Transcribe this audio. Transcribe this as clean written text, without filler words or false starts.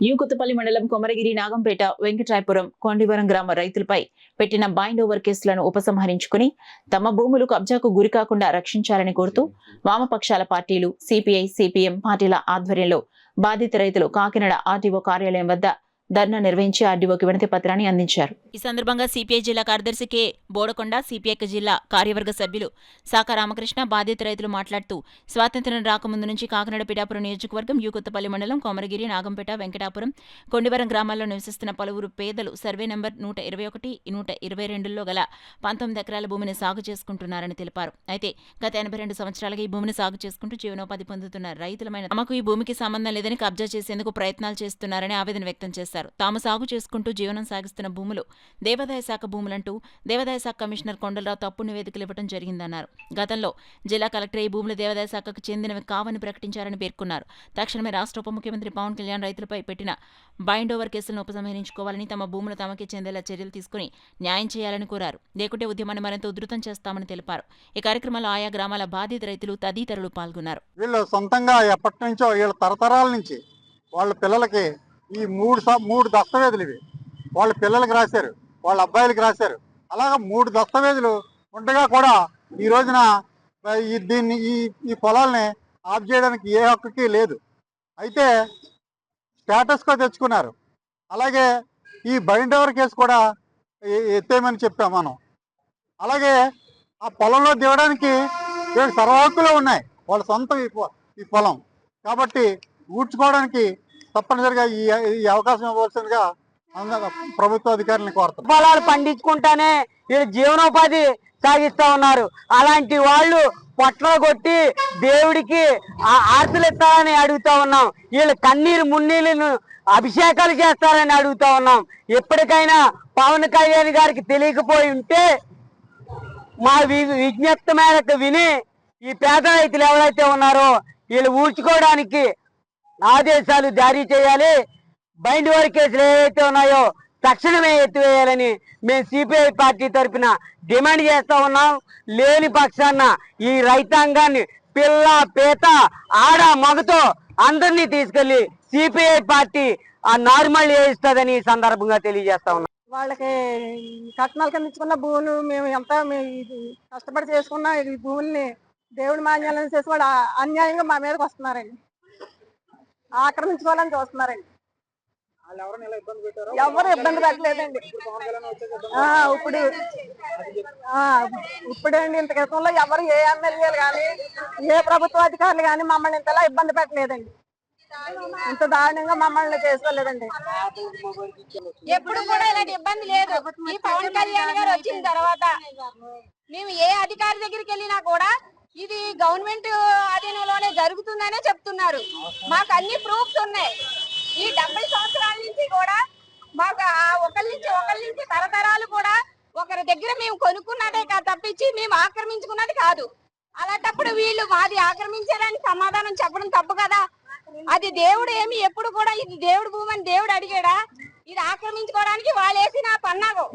యూకుతుపల్లి మండలం కొమరగిరి, నాగంపేట, వెంకట్రాయపురం, కొండివరం గ్రామ రైతులపై పెట్టిన బైండ్ ఓవర్ కేసులను ఉపసంహరించుకుని తమ భూములు కబ్జాకు గురికాకుండా రక్షించాలని కోరుతూ వామపక్షాల పార్టీలు, సిపిఐ, సిపిఎం పార్టీల ఆధ్వర్యంలో బాధిత రైతులు కాకినాడ ఆర్టీఓ కార్యాలయం వద్ద ధర్నా నిర్వహించి ఆర్డీఓకి వినతి పత్రాన్ని అందించారు. ఈ సందర్భంగా సిపిఐ జిల్లా కార్యదర్శి కె బోడకొండ, సిపిఐ జిల్లా కార్యవర్గ సభ్యులు సాక రామకృష్ణ బాధిత రైతులు మాట్లాడుతూ స్వాతంత్ర్యం రాకముందు నుంచి కాకినాడ పిఠాపురం నియోజకవర్గం, యూకుత్తపల్లి మండలం, కొమరగిరి, నాగంపేట, వెంకటాపురం, కొండివరం గ్రామాల్లో నివసిస్తున్న పలువురు పేదలు సర్వే నంబర్ 121, 122లో గల 19 ఎకరాల భూమిని సాగు చేసుకుంటున్నారని తెలిపారు. అయితే గత 82 సంవత్సరాలుగా ఈ భూమిని సాగు చేసుకుంటూ జీవనోపాధి పొందుతున్న రైతులమైన తమకు ఈ భూమికి సంబంధం లేదని కబ్జా చేసేందుకు ప్రయత్నాలు చేస్తున్నారని ఆవేదన వ్యక్తం చేశారు. తాము సాగు చేసుకుంటూ జీవనం సాగిస్తున్న భూములు దేవాదాయ శాఖ భూములంటూ దేవాదాయ శాఖ కమిషనర్ కొండలరావు తప్పుడు నివేదికలు ఇవ్వడం జరిగిందన్నారు. గతంలో జిల్లా కలెక్టర్ ఈ భూములు దేవాదాయ శాఖకు చెందినవి కావని ప్రకటించారని పేర్కొన్నారు. తక్షణమే రాష్ట్ర ఉప ముఖ్యమంత్రి పవన్ కళ్యాణ్ రైతులపై పెట్టిన బైండ్ ఓవర్ కేసులను ఉపసంహరించుకోవాలని, తమ భూములు తమకే చెందేలా చర్యలు తీసుకుని న్యాయం చేయాలని కోరారు. లేకుంటే ఉద్యమాన్ని మరింత ఉధృతం చేస్తామని తెలిపారు. ఈ కార్యక్రమంలో ఆయా గ్రామాల బాధిత రైతులు తదితరులు పాల్గొన్నారు. వీళ్ళు సొంతంగా ఎప్పటి నుంచో వీళ్ళ తరతరాల నుంచి వాళ్ళ పిల్లలకి ఈ మూడు దస్తావేజులు ఇవి వాళ్ళ పిల్లలకి రాశారు, వాళ్ళ అబ్బాయిలకి రాశారు. అలాగా 3 దస్తావేజులు ఉండగా కూడా ఈ రోజున దీన్ని ఈ పొలాల్ని ఆఫ్ చేయడానికి ఏ హక్కుకి లేదు. అయితే స్టేటస్కో తెచ్చుకున్నారు. అలాగే ఈ బైండ్ ఓవర్ కేసు కూడా ఎత్తేయమని చెప్పాం మనం. అలాగే ఆ పొలంలో దిగడానికి సర్వ హక్కులు ఉన్నాయి, వాళ్ళ సొంతం ఈ పొలం కాబట్టి ఊడ్చుకోవడానికి తప్పనిసరిగా ఈ అవకాశం ఇవ్వాల్సిందిగా ప్రభుత్వ అధికారులను కోరుతారు. పొలాలు పండించుకుంటానే వీళ్ళు జీవనోపాధి సాగిస్తా ఉన్నారు. అలాంటి వాళ్ళు పొట్టలు కొట్టి దేవుడికి ఆర్తులు ఇస్తారని అడుగుతా ఉన్నాం. వీళ్ళు కన్నీరు మున్నీళ్ళను అభిషేకాలు చేస్తారని అడుగుతా ఉన్నాం. ఎప్పటికైనా పవన్ కళ్యాణ్ గారికి తెలియకపోయి ఉంటే మా విజ్ఞప్తి మేరకు విని ఈ పేద రైతులు ఎవరైతే ఉన్నారో వీళ్ళు ఊడ్చుకోవడానికి ఆదేశాలు జారీ చేయాలి. బైండ్ ఓవర్ కేసులు ఏవైతే ఉన్నాయో తక్షణమే ఎత్తివేయాలని మేము సిపిఐ పార్టీ తరఫున డిమాండ్ చేస్తా ఉన్నాం. లేని పక్షాన ఈ రైతాంగాన్ని పిల్ల పేత ఆడ మగతో అందరినీ తీసుకెళ్లి సిపిఐ పార్టీ నార్మల్ చేయిస్తుందని ఈ సందర్భంగా తెలియజేస్తా ఉన్నాం. వాళ్ళకి కట్నాలు కింద ఇచ్చుకున్న భూములు మేము ఎంత కష్టపడి చేసుకున్న ఈ భూముల్ని దేవుడి మాన్యాలను చేసి వాడు అన్యాయంగా మా మీదకి వస్తున్నారండి, ఆక్రమించుకోవాలని చూస్తున్నారండి. ఎవరు ఇబ్బంది పెట్టలేదండి. ఇప్పుడండి ఇంత క్రితంలో ఎవరు ఏ ఎమ్మెల్యేలు కానీ ఏ ప్రభుత్వ అధికారులు కానీ మమ్మల్ని ఇంతలా ఇబ్బంది పెట్టలేదండి. ఇంత దారుణంగా మమ్మల్ని చేసుకోలేదండి. ఎప్పుడు కూడా ఇలాంటి ఇబ్బంది లేదు. ఈ పవన్ కళ్యాణ్ గారు వచ్చిన తర్వాత మేము ఏ అధికారి దగ్గరికి వెళ్ళినా కూడా ఇది గవర్నమెంట్ అధీనంలోనే జరుగుతుందనే చెప్తున్నారు. మాకు అన్ని ప్రూఫ్స్ ఉన్నాయి. ఈ 70 సంవత్సరాల నుంచి కూడా మాకు ఒకరి నుంచి తరతరాలు కూడా ఒకరి దగ్గర మేము కొనుక్కున్నదే తప్పించి మేము ఆక్రమించుకున్నది కాదు. అలాంటప్పుడు వీళ్ళు మాది ఆక్రమించారని సమాధానం చెప్పడం తప్పు కదా. అది దేవుడు ఏమి ఎప్పుడు కూడా ఇది దేవుడు భూమి అని దేవుడు అడిగాడా? ఇది ఆక్రమించుకోవడానికి వాళ్ళు వేసిన పన్నాగం.